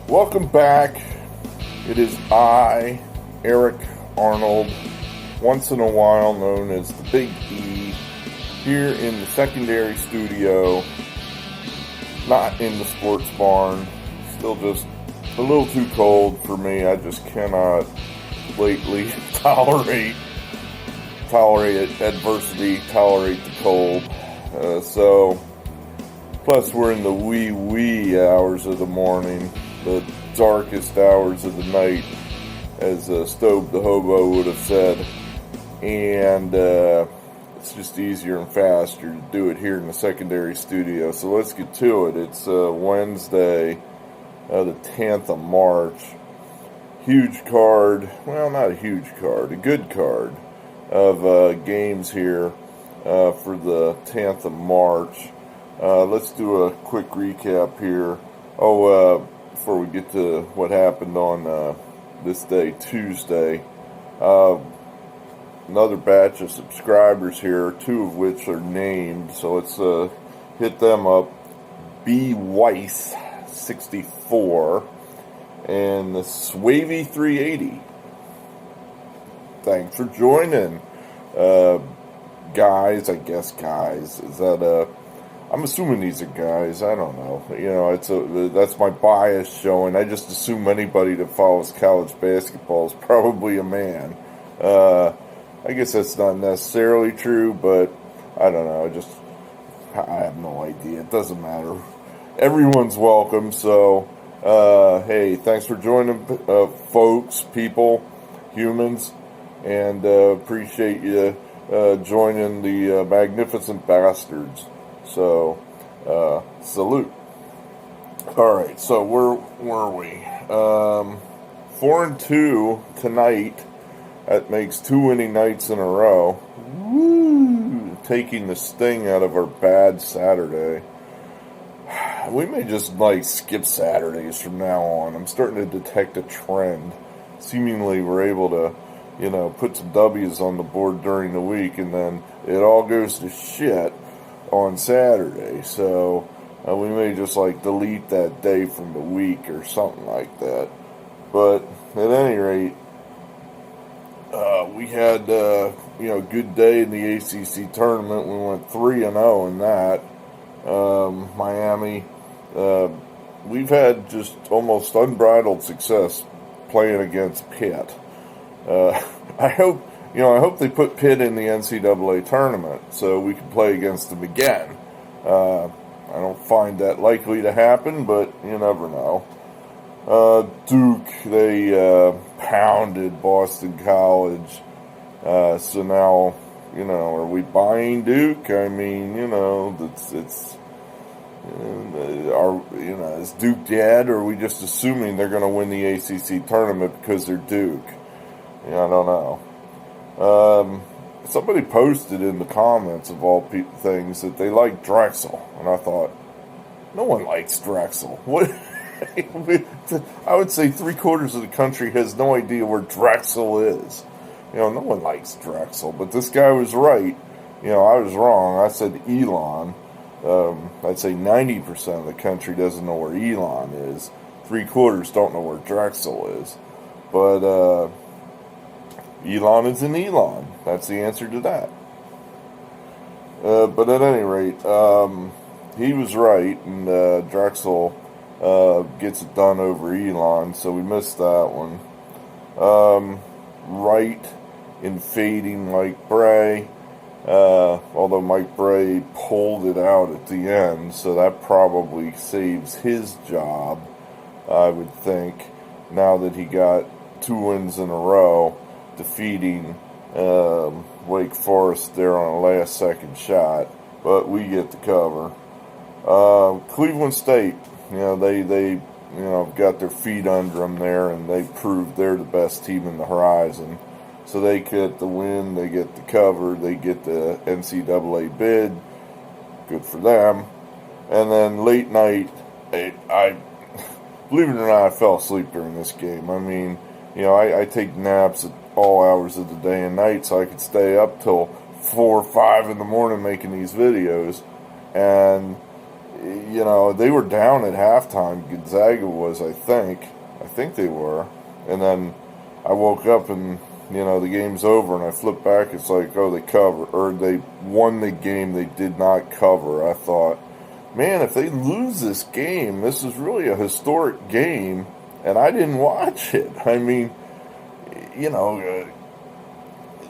Welcome back. It is I, Eric Arnold, once in a while known as the Big E, here in the secondary studio, not in the sports barn. Still just a little too cold for me. I just cannot lately tolerate adversity, tolerate the cold. Plus we're in the wee hours of the morning, the darkest hours of the night, as Stobe the Hobo would have said. And it's just easier and faster to do it here in the secondary studio. So let's get to it. It's Wednesday, the 10th of March. Huge card, well, not a huge card, a good card of games here for the 10th of March. Let's do a quick recap here. Before we get to what happened on this day, Tuesday, another batch of subscribers here, two of which are named, so let's hit them up. B. Weiss 64 and the Swavy 380. Thanks for joining, guys. I guess guys. Is that I'm assuming these are guys. I don't know. You know, that's my bias showing. I just assume anybody that follows college basketball is probably a man. I guess that's not necessarily true, but I don't know. I have no idea. It doesn't matter. Everyone's welcome. So, hey, thanks for joining, folks, people, humans, and appreciate you joining the magnificent bastards. So, salute. Alright, so where were we? 4-2 tonight. That makes 2 winning nights in a row. Woo! Taking the sting out of our bad Saturday. We may just, skip Saturdays from now on. I'm starting to detect a trend. Seemingly we're able to, put some W's on the board during the week, and then it all goes to shit on Saturday. So we may just delete that day from the week or something like that. But at any rate, we had a good day in the ACC tournament. We went 3-0 in that. Miami, we've had just almost unbridled success playing against Pitt. I hope they put Pitt in the NCAA tournament so we can play against them again. I don't find that likely to happen, but you never know. Duke, they pounded Boston College. So now, are we buying Duke? I mean, is Duke dead, or are we just assuming they're going to win the ACC tournament because they're Duke? I don't know. Somebody posted in the comments of all things that they like Drexel, and I thought, no one likes Drexel. What? I would say 3/4 of the country has no idea where Drexel is. No one likes Drexel, but this guy was right. I was wrong. I said Elon. I'd say 90% of the country doesn't know where Elon is. 3/4 don't know where Drexel is. But Elon is an Elon. That's the answer to that. But at any rate, he was right, and Drexel gets it done over Elon, so we missed that one. Right in fading Mike Bray, although Mike Bray pulled it out at the end, so that probably saves his job, I would think, now that he got 2 wins in a row, defeating Wake Forest there on a last-second shot, but we get the cover. Cleveland State, they got their feet under them there, and they proved they're the best team in the horizon. So they get the win, they get the cover, they get the NCAA bid. Good for them. And then late night, I believe it or not, I fell asleep during this game. I mean, I take naps at all hours of the day and night, so I could stay up till 4 or 5 in the morning making these videos. And they were down at halftime. Gonzaga was, I think. I think they were. And then I woke up and, the game's over, and I flipped back. It's like, oh, they covered, or they won the game. They did not cover. I thought, man, if they lose this game, this is really a historic game, and I didn't watch it. I mean,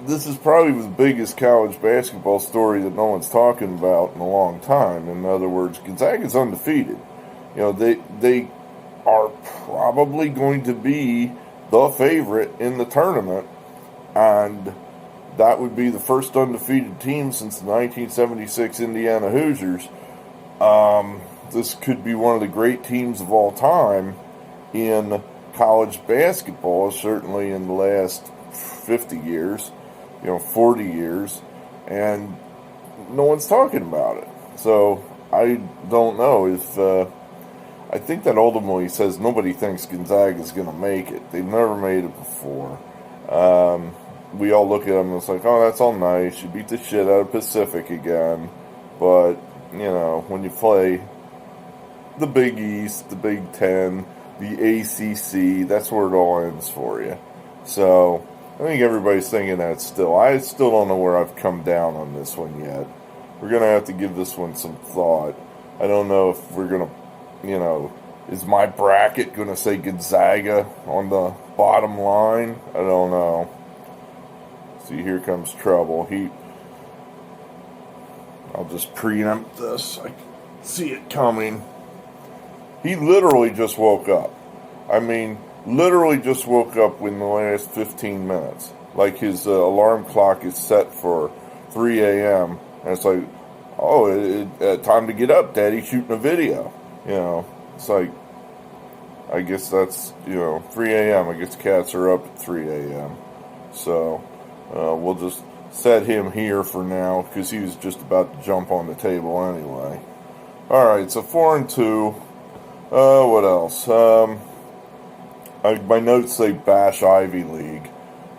this is probably the biggest college basketball story that no one's talking about in a long time. In other words, Gonzaga's undefeated. They are probably going to be the favorite in the tournament, and that would be the first undefeated team since the 1976 Indiana Hoosiers. This could be one of the great teams of all time in college basketball, certainly in the last 50 years, 40 years, and no one's talking about it. So I don't know if, I think that ultimately says nobody thinks Gonzaga is going to make it. They've never made it before. We all look at them and it's like, oh, that's all nice. You beat the shit out of Pacific again. But, when you play the Big East, the Big Ten, the ACC, that's where it all ends for you. So I think everybody's thinking that still. I still don't know where I've come down on this one yet. We're going to have to give this one some thought. I don't know if we're going to, is my bracket going to say Gonzaga on the bottom line? I don't know. See, here comes trouble. I'll just preempt this. I can see it coming. He literally just woke up. I mean, literally just woke up in the last 15 minutes. Like his alarm clock is set for 3 a.m. And it's like, oh, time to get up, Daddy, shooting a video. It's like, I guess that's, 3 a.m. I guess cats are up at 3 a.m. So we'll just set him here for now because he was just about to jump on the table anyway. All right, so 4-2. What else? My notes say Bash Ivy League.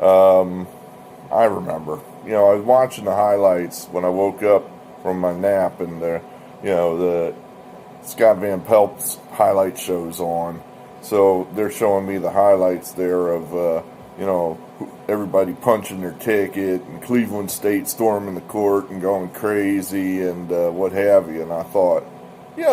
I remember. I was watching the highlights when I woke up from my nap, and the Scott Van Pelt's highlight show's on. So they're showing me the highlights there of, everybody punching their ticket and Cleveland State storming the court and going crazy and what have you. And I thought,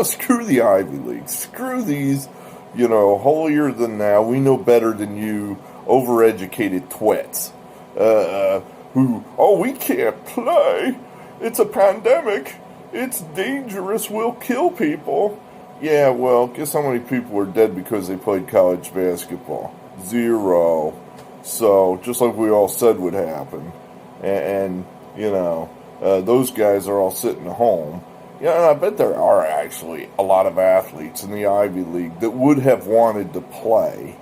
screw the Ivy League. Screw these, holier than thou, we know better than you, overeducated twits who, we can't play. It's a pandemic. It's dangerous. We'll kill people. Yeah, well, guess how many people were dead because they played college basketball? 0. So, just like we all said would happen. And those guys are all sitting at home. And I bet there are actually a lot of athletes in the Ivy League that would have wanted to play.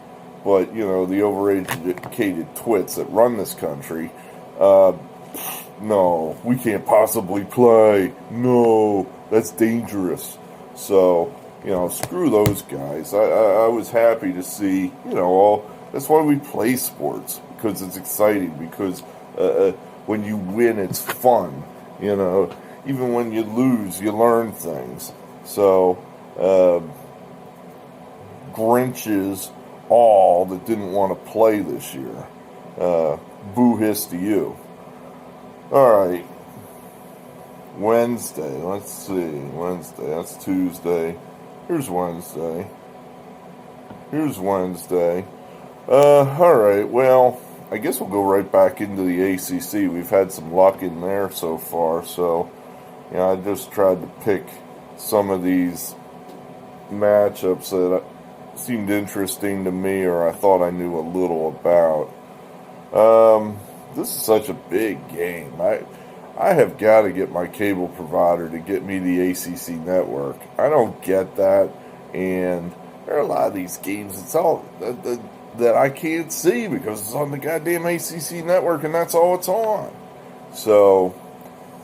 But, the overeducated twits that run this country, no, we can't possibly play. No, that's dangerous. So, screw those guys. I was happy to see, that's why we play sports, because it's exciting, because when you win, it's fun, Even when you lose, you learn things. So, Grinches all that didn't want to play this year. Boo-hiss to you. All right. Wednesday. Let's see. Wednesday. That's Tuesday. Here's Wednesday. All right. Well, I guess we'll go right back into the ACC. We've had some luck in there so far. So, I just tried to pick some of these matchups that seemed interesting to me, or I thought I knew a little about. This is such a big game. I have got to get my cable provider to get me the ACC network. I don't get that, and there are a lot of these games. It's all that I can't see because it's on the goddamn ACC network, and that's all it's on. So,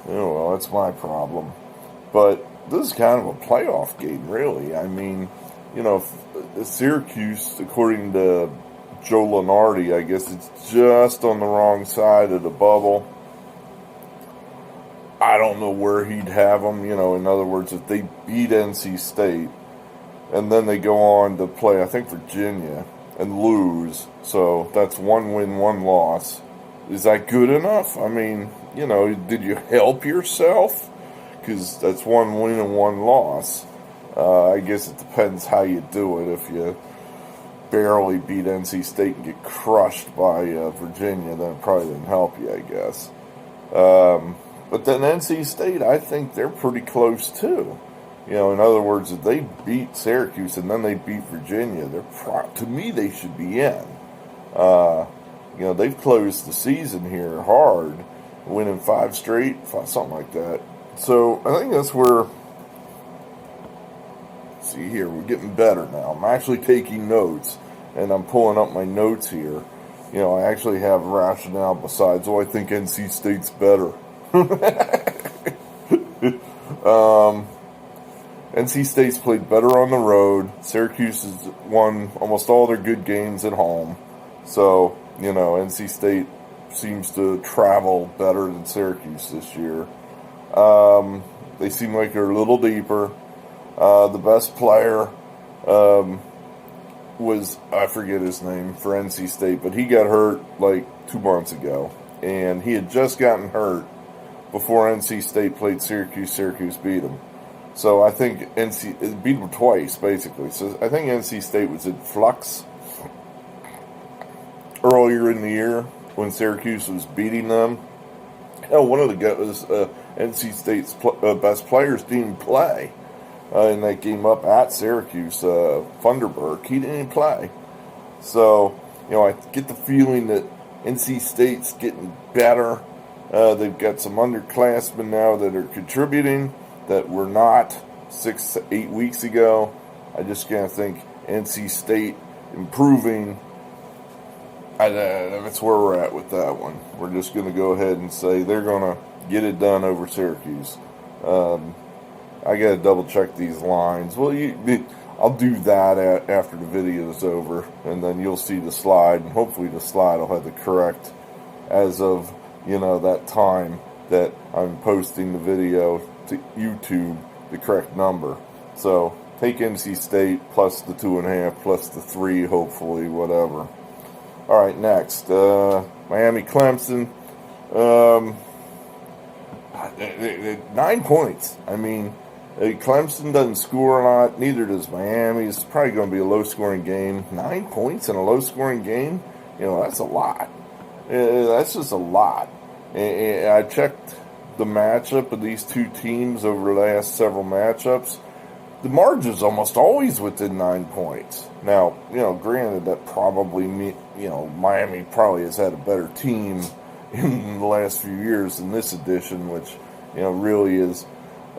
well, that's my problem. But this is kind of a playoff game, really. I mean, Syracuse, according to Joe Lunardi, I guess it's just on the wrong side of the bubble. I don't know where he'd have them. In other words, if they beat NC State and then they go on to play, I think, Virginia and lose, so that's 1 win, 1 loss. Is that good enough? I mean, did you help yourself? Because that's 1 win and 1 loss. I guess it depends how you do it. If you barely beat NC State and get crushed by Virginia, then it probably didn't help you, I guess. But then NC State, I think they're pretty close too. In other words, if they beat Syracuse and then they beat Virginia, to me they should be in. They've closed the season here hard, winning 5 straight, something like that. So I think that's where. See here, we're getting better now. I'm actually taking notes, and I'm pulling up my notes here. I actually have rationale besides, I think NC State's better. NC State's played better on the road. Syracuse has won almost all their good games at home. So, NC State seems to travel better than Syracuse this year. They seem like they're a little deeper. The best player was, I forget his name, for NC State, but he got hurt like 2 months ago. And he had just gotten hurt before NC State played Syracuse. Syracuse beat him. So I think it beat them twice, basically. So I think NC State was in flux earlier in the year when Syracuse was beating them. Hell, one of the guys, NC State's best players didn't play in that game up at Syracuse. Funderburk, he didn't play. So, I get the feeling that NC State's getting better. They've got some underclassmen now that are contributing that were not 6 to 8 weeks ago. I just kind of think NC State improving. That's where we're at with that one. We're just going to go ahead and say they're going to get it done over Syracuse. I got to double check these lines. Well, I'll do that after the video is over, and then you'll see the slide, and hopefully the slide will have the correct, as of that time that I'm posting the video to YouTube, the correct number. So take NC State plus the 2.5 plus the 3, hopefully, whatever. All right, next, Miami Clemson. 9 points. I mean, Clemson doesn't score a lot, neither does Miami. It's probably going to be a low-scoring game. 9 points in a low-scoring game, that's a lot. That's just a lot. And I checked the matchup of these two teams over the last several matchups. The margin's almost always within 9 points. Now, granted that probably Miami probably has had a better team in the last few years than this edition, which, really is,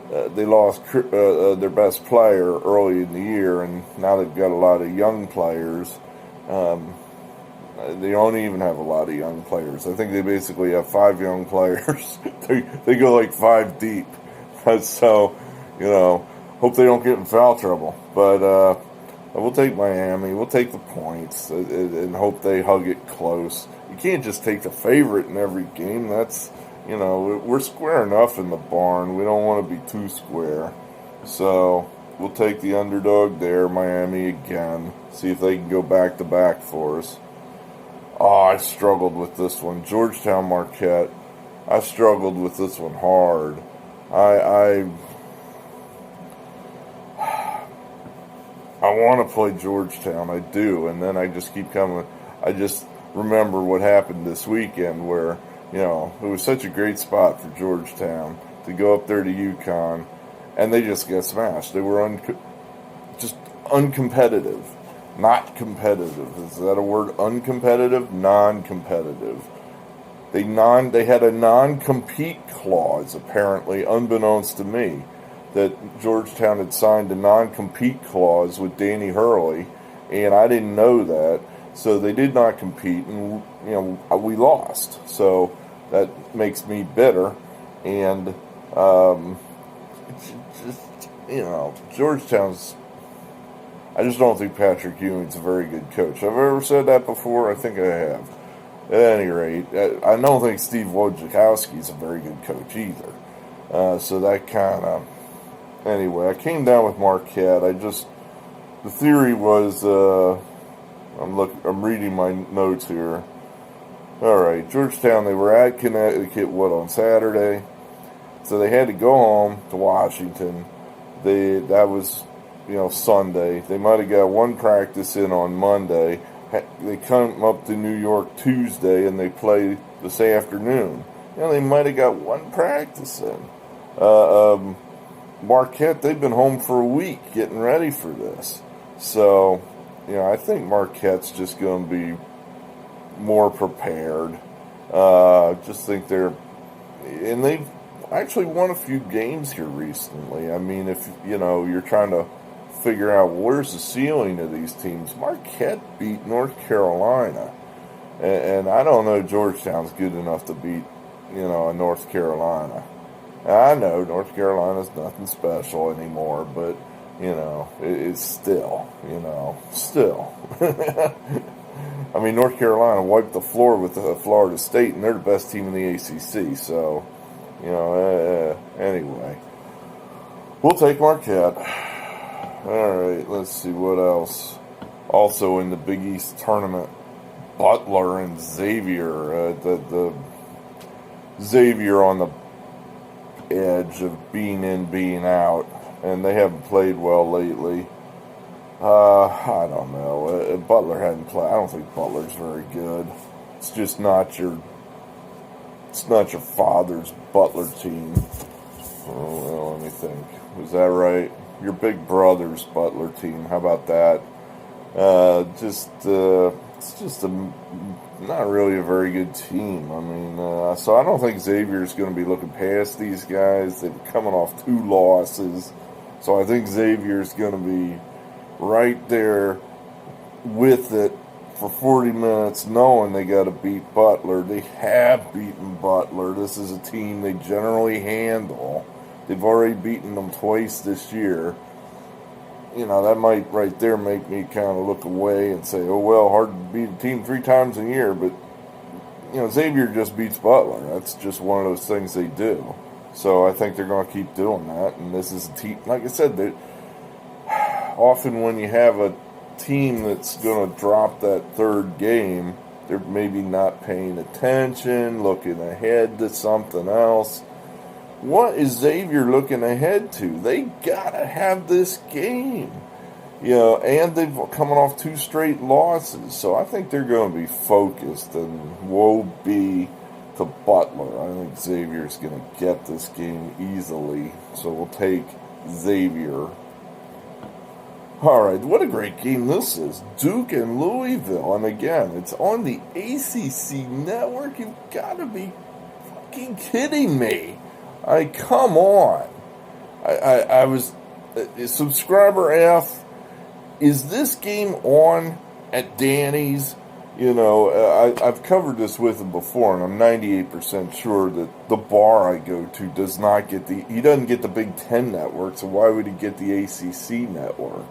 they lost their best player early in the year, and now they've got a lot of young players. They don't even have a lot of young players. I think they basically have 5 young players. they go like 5 deep. So, hope they don't get in foul trouble. But we'll take Miami. We'll take the points and hope they hug it close. You can't just take the favorite in every game. That's, we're square enough in the barn. We don't want to be too square. So we'll take the underdog there, Miami again. See if they can go back-to-back for us. Oh, I struggled with this one. Georgetown, Marquette. I struggled with this one hard. I want to play Georgetown. I do. And then I just keep coming. I just remember what happened this weekend where, it was such a great spot for Georgetown to go up there to UConn, and they just got smashed. They were just uncompetitive. Not competitive. Is that a word? Uncompetitive? Non-competitive. They had a non-compete clause, apparently, unbeknownst to me, that Georgetown had signed a non-compete clause with Danny Hurley, and I didn't know that. So they did not compete, and we lost. So that makes me bitter, and Georgetown's. I just don't think Patrick Ewing's a very good coach. Have I ever said that before? I think I have. At any rate, I don't think Steve Wojciechowski's a very good coach either. So that kind of... Anyway, I came down with Marquette. The theory was... I'm reading my notes here. All right, Georgetown, they were at Connecticut, on Saturday? So they had to go home to Washington. That was, Sunday. They might have got one practice in on Monday. They come up to New York Tuesday, and they play this afternoon. They might have got one practice in. Marquette, they've been home for a week getting ready for this. So, I think Marquette's just going to be more prepared. Just think and they've actually won a few games here recently. I mean, if, you're trying to figure out where's the ceiling of these teams, Marquette beat North Carolina. And I don't know Georgetown's good enough to beat, a North Carolina. I know North Carolina's nothing special anymore, but, it's still. I mean, North Carolina wiped the floor with Florida State, and they're the best team in the ACC. So, anyway, we'll take Marquette. All right, let's see what else. Also in the Big East tournament, Butler and Xavier. The Xavier on the edge of being in, being out, and they haven't played well lately. I don't know. Butler hadn't played. I don't think Butler's very good. It's just not your father's Butler team. Oh, well, let me think. Was that right? Your big brother's Butler team. How about that? It's just not really a very good team. I mean, so I don't think Xavier's going to be looking past these guys. They're coming off 2 losses. So I think Xavier's going to be right there with it for 40 minutes, knowing they got to beat Butler. They have beaten Butler. This is a team they generally handle. They've already beaten them twice this year. That might right there make me kind of look away and say, oh, well, hard to beat a team 3 times a year. But, Xavier just beats Butler. That's just one of those things they do. So I think they're going to keep doing that. And this is a team, like I said, often when you have a team that's going to drop that 3rd game, they're maybe not paying attention, looking ahead to something else. What is Xavier looking ahead to? They got to have this game. And they've coming off 2 straight losses. So I think they're going to be focused, and woe be to Butler. I think Xavier's going to get this game easily. So we'll take Xavier. All right, what a great game this is. Duke and Louisville. And again, it's on the ACC network. You've got to be fucking kidding me. Come on. I was... Subscriber F, is this game on at Danny's? I've covered this with him before, and I'm 98% sure that the bar I go to does not get he doesn't get the Big Ten network, so why would he get the ACC network?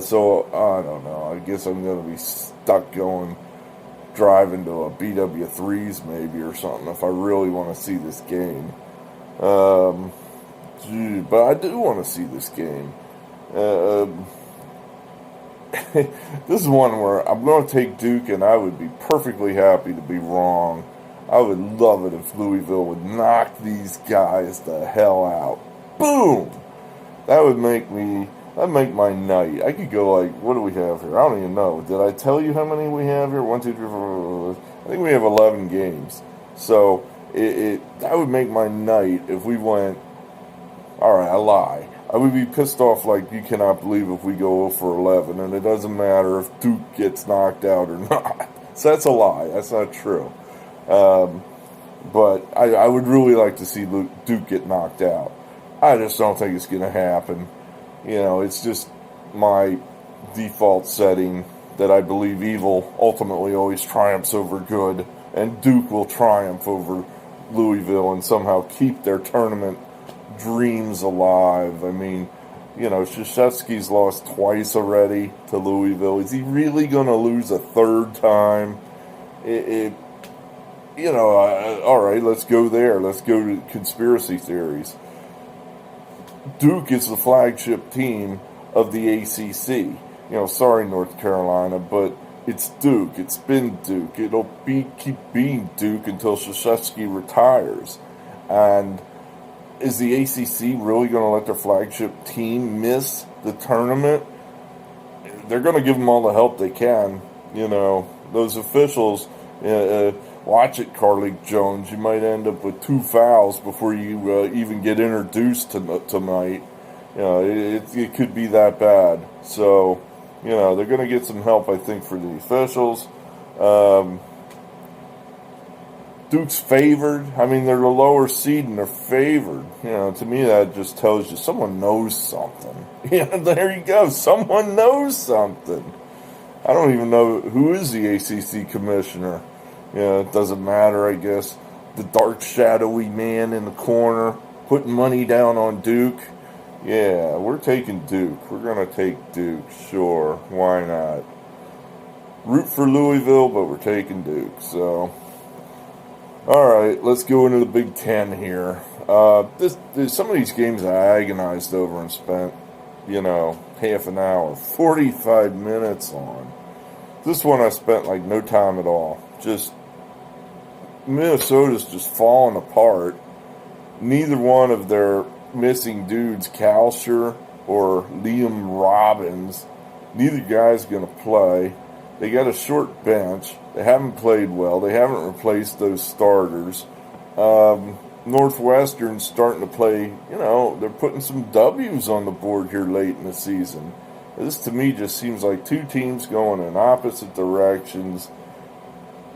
So, I don't know. I guess I'm going to be stuck driving to a BW3s maybe or something if I really want to see this game. But I do want to see this game. This is one where I'm going to take Duke, and I would be perfectly happy to be wrong. I would love it if Louisville would knock these guys the hell out. Boom! That'd make my night. I could go what do we have here? I don't even know. Did I tell you how many we have here? 1, 2, 3, 4. I think we have 11 games. So that would make my night if we went. All right, I lie. I would be pissed off you cannot believe if we go 0 for 11, and it doesn't matter if Duke gets knocked out or not. So that's a lie. That's not true. But I would really like to see Duke get knocked out. I just don't think it's going to happen. It's just my default setting that I believe evil ultimately always triumphs over good, and Duke will triumph over Louisville and somehow keep their tournament dreams alive. I mean, Krzyzewski's lost twice already to Louisville. Is he really going to lose a 3rd time? all right, let's go there. Let's go to conspiracy theories. Duke is the flagship team of the ACC. Sorry, North Carolina, but it's Duke. It's been Duke. It'll keep being Duke until Krzyzewski retires. And is the ACC really going to let their flagship team miss the tournament? They're going to give them all the help they can. Those officials, watch it, Carly Jones. You might end up with 2 fouls before you even get introduced tonight. It could be that bad. So, they're going to get some help, I think, for the officials. Duke's favored. I mean, they're the lower seed and they're favored. To me, that just tells you someone knows something. There you go. Someone knows something. I don't even know who is the ACC commissioner. It doesn't matter, I guess. The dark, shadowy man in the corner putting money down on Duke. Yeah, we're taking Duke. We're going to take Duke. Sure, why not? Root for Louisville, but we're taking Duke. So, all right, let's go into the Big Ten here. Some of these games I agonized over and spent, half an hour, 45 minutes on. This one I spent like no time at all. Just Minnesota's just falling apart. Neither one of their missing dudes, Kalsher or Liam Robbins, neither guy's going to play. They got a short bench. They haven't played well. They haven't replaced those starters. Northwestern's starting to play, they're putting some W's on the board here late in the season. This, to me, just seems like two teams going in opposite directions.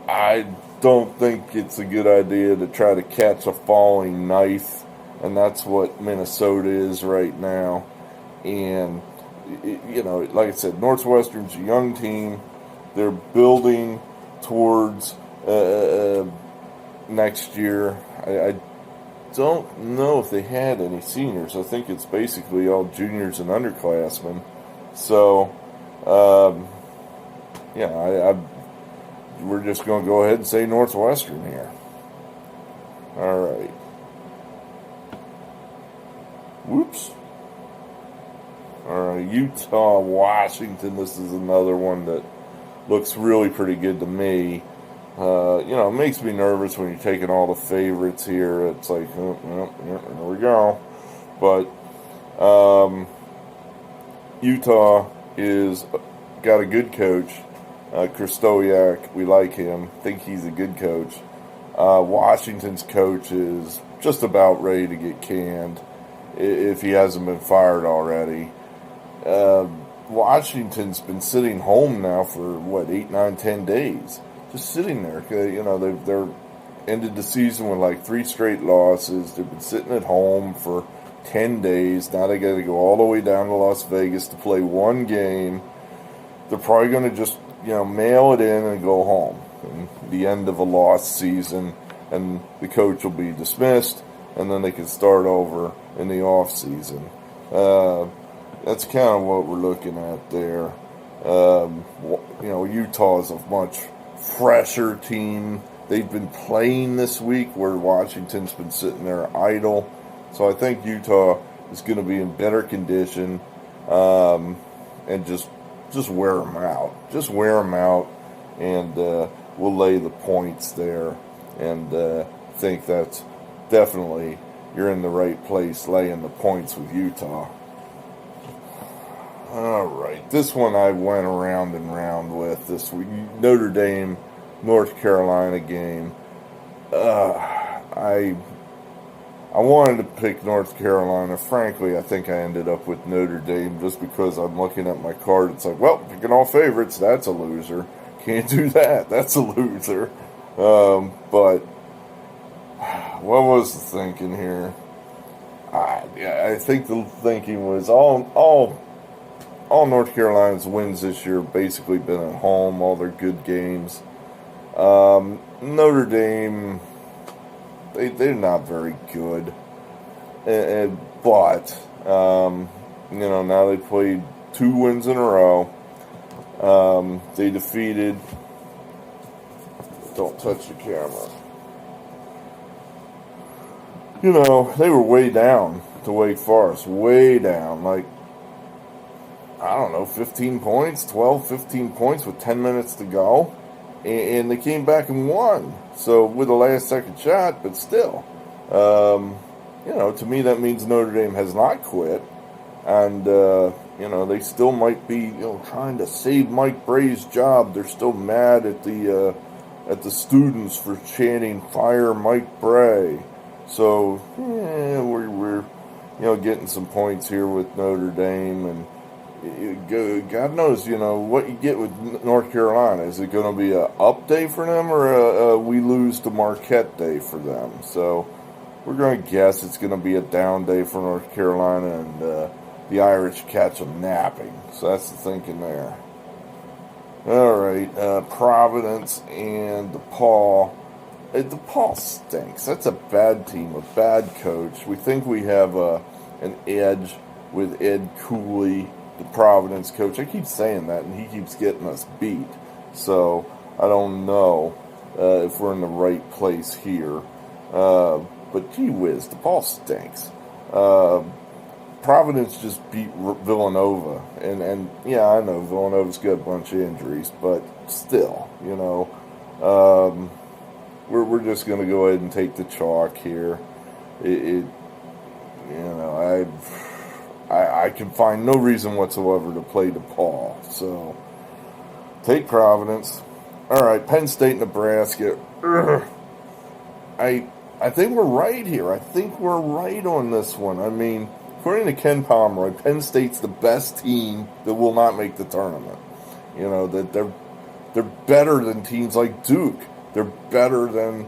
I don't think it's a good idea to try to catch a falling knife, and that's what Minnesota is right now. And, like I said, Northwestern's a young team. They're building towards next year. I don't know if they had any seniors. I think it's basically all juniors and underclassmen. So, we're just going to go ahead and say Northwestern here. All right. Whoops. All right, Utah, Washington. This is another one that looks really pretty good to me. It makes me nervous when you're taking all the favorites here. It's like, here we go. But Utah is got a good coach, Kristoyak. We like him. Think he's a good coach. Washington's coach is just about ready to get canned if he hasn't been fired already. Washington's been sitting home now for 8, 9, 10 days, just sitting there. They're ended the season with like 3 straight losses. They've been sitting at home for 10 days. Now they got to go all the way down to Las Vegas to play one game. They're probably going to just mail it in and go home. And the end of a lost season, and the coach will be dismissed, and then they can start over in the off season. That's kind of what we're looking at there. Utah is a much fresher team. They've been playing this week where Washington's been sitting there idle. So I think Utah is going to be in better condition and just wear them out. Just wear them out, and we'll lay the points there. And think that's definitely you're in the right place laying the points with Utah. All right, this one I went around and round with this week. Notre Dame, North Carolina game. I wanted to pick North Carolina. Frankly, I think I ended up with Notre Dame just because I'm looking at my card. It's like, well, picking all favorites, that's a loser. Can't do that. That's a loser. But what was the thinking here? I think the thinking was all North Carolina's wins this year have basically been at home, all their good games. Notre Dame, they're not very good. But, now they played 2 wins in a row. They defeated, don't touch the camera. they were way down to Wake Forest, way down, like, I don't know, 15 points, 12, 15 points with 10 minutes to go. And they came back and won. So with a last-second shot, but still. To me that means Notre Dame has not quit. And, they still might be, trying to save Mike Bray's job. They're still mad at the students for chanting, "Fire Mike Bray." So, we're getting some points here with Notre Dame. And God knows, what you get with North Carolina. Is it going to be a up day for them or a we lose to Marquette day for them? So we're going to guess it's going to be a down day for North Carolina, and the Irish catch them napping. So that's the thinking there. All right, Providence and DePaul. DePaul stinks. That's a bad team, a bad coach. We think we have an edge with Ed Cooley, the Providence coach. I keep saying that, and he keeps getting us beat. So I don't know if we're in the right place here. But gee whiz, DePaul stinks. Providence just beat Villanova, and yeah, I know Villanova's got a bunch of injuries, but still, we're just going to go ahead and take the chalk here. I can find no reason whatsoever to play DePaul, so take Providence. All right, Penn State, Nebraska. I think we're right here. I think we're right on this one. I mean, according to Ken Pomeroy, Penn State's the best team that will not make the tournament. That they're better than teams like Duke. They're better than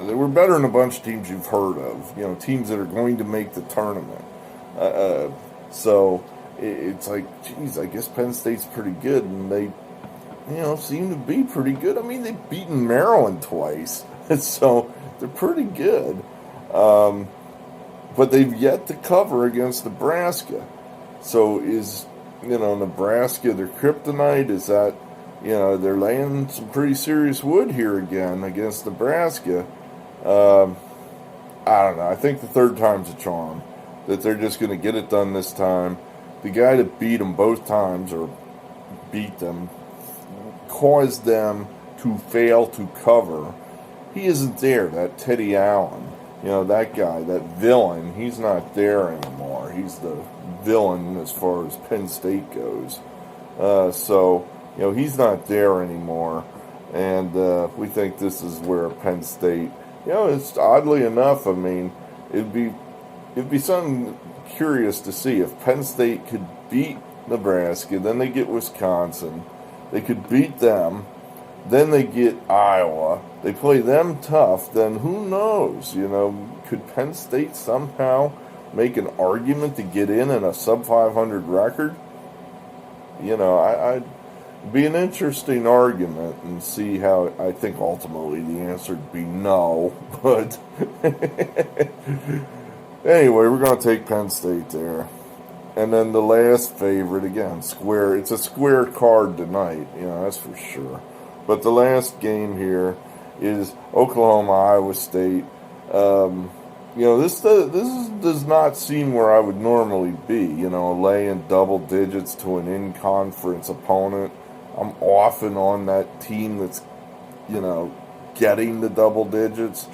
they were better than a bunch of teams you've heard of. Teams that are going to make the tournament. So it's like, geez, I guess Penn State's pretty good, and they, seem to be pretty good. I mean, they've beaten Maryland twice, so they're pretty good. But they've yet to cover against Nebraska. So is, Nebraska their kryptonite? Is that, they're laying some pretty serious wood here again against Nebraska. I don't know. I think the third time's a charm. That they're just going to get it done this time. The guy that beat them both times, or beat them, caused them to fail to cover. He isn't there, that Teddy Allen. That guy, that villain, he's not there anymore. He's the villain as far as Penn State goes. So he's not there anymore. And we think this is where Penn State, it's oddly enough, I mean, it'd be something curious to see if Penn State could beat Nebraska, then they get Wisconsin, they could beat them, then they get Iowa, they play them tough, then who knows, could Penn State somehow make an argument to get in a sub-500 record? I'd be an interesting argument and see how. I think ultimately the answer would be no, but anyway, we're going to take Penn State there. And then the last favorite, again, square. It's a square card tonight, that's for sure. But the last game here is Oklahoma, Iowa State. This does not seem where I would normally be, laying double digits to an in-conference opponent. I'm often on that team that's, getting the double digits.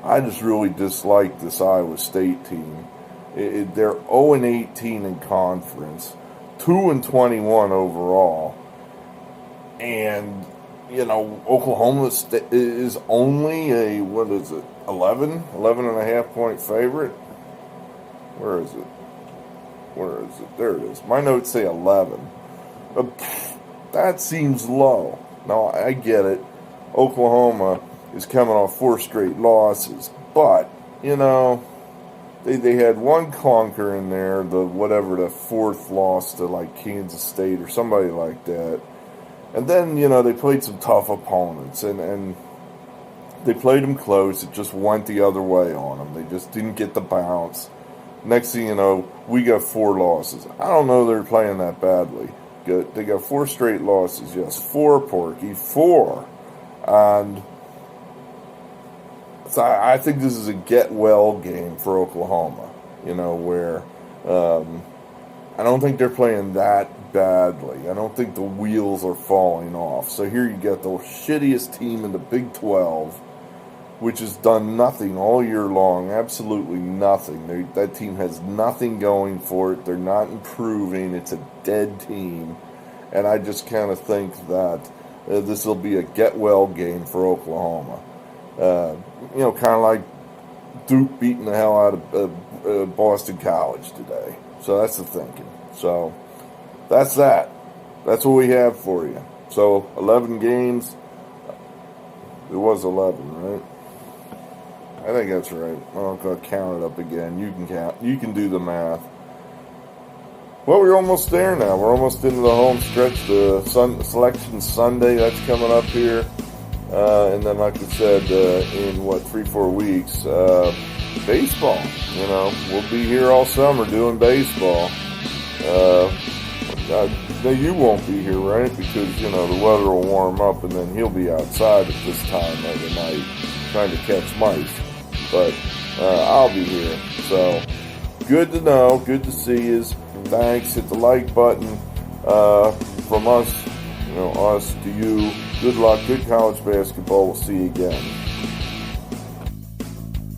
I just really dislike this Iowa State team. They're 0-18 in conference, 2-21 overall. And, Oklahoma is only a, 11 and a half point favorite? Where is it? There it is. My notes say 11. That seems low. Now, I get it. Oklahoma is coming off 4 straight losses. But, they had one clunker in there, the fourth loss to, Kansas State or somebody like that. And then, they played some tough opponents, and they played them close. It just went the other way on them. They just didn't get the bounce. Next thing you know, we got 4 losses. I don't know they're playing that badly. They got 4 straight losses. Yes, 4, Porky, 4. And I think this is a get-well game for Oklahoma, where I don't think they're playing that badly. I don't think the wheels are falling off. So here you get the shittiest team in the Big 12, which has done nothing all year long, absolutely nothing. That team has nothing going for it. They're not improving. It's a dead team. And I just kind of think that this will be a get-well game for Oklahoma. Kind of like Duke beating the hell out of Boston College today. So that's the thinking. So that's that. That's what we have for you. So 11 games. It was 11, right? I think that's right. I'm going to count it up again. You can count. You can do the math. Well, we're almost there now. We're almost into the home stretch. The Selection Sunday, that's coming up here. And then, like I said, in 3-4 weeks, baseball. We'll be here all summer doing baseball. Now you won't be here, right? Because, the weather will warm up and then he'll be outside at this time of the night trying to catch mice. But I'll be here. So, good to know. Good to see you. Thanks. Hit the like button. From us, us to you. Good luck. Good college basketball. We'll see you again.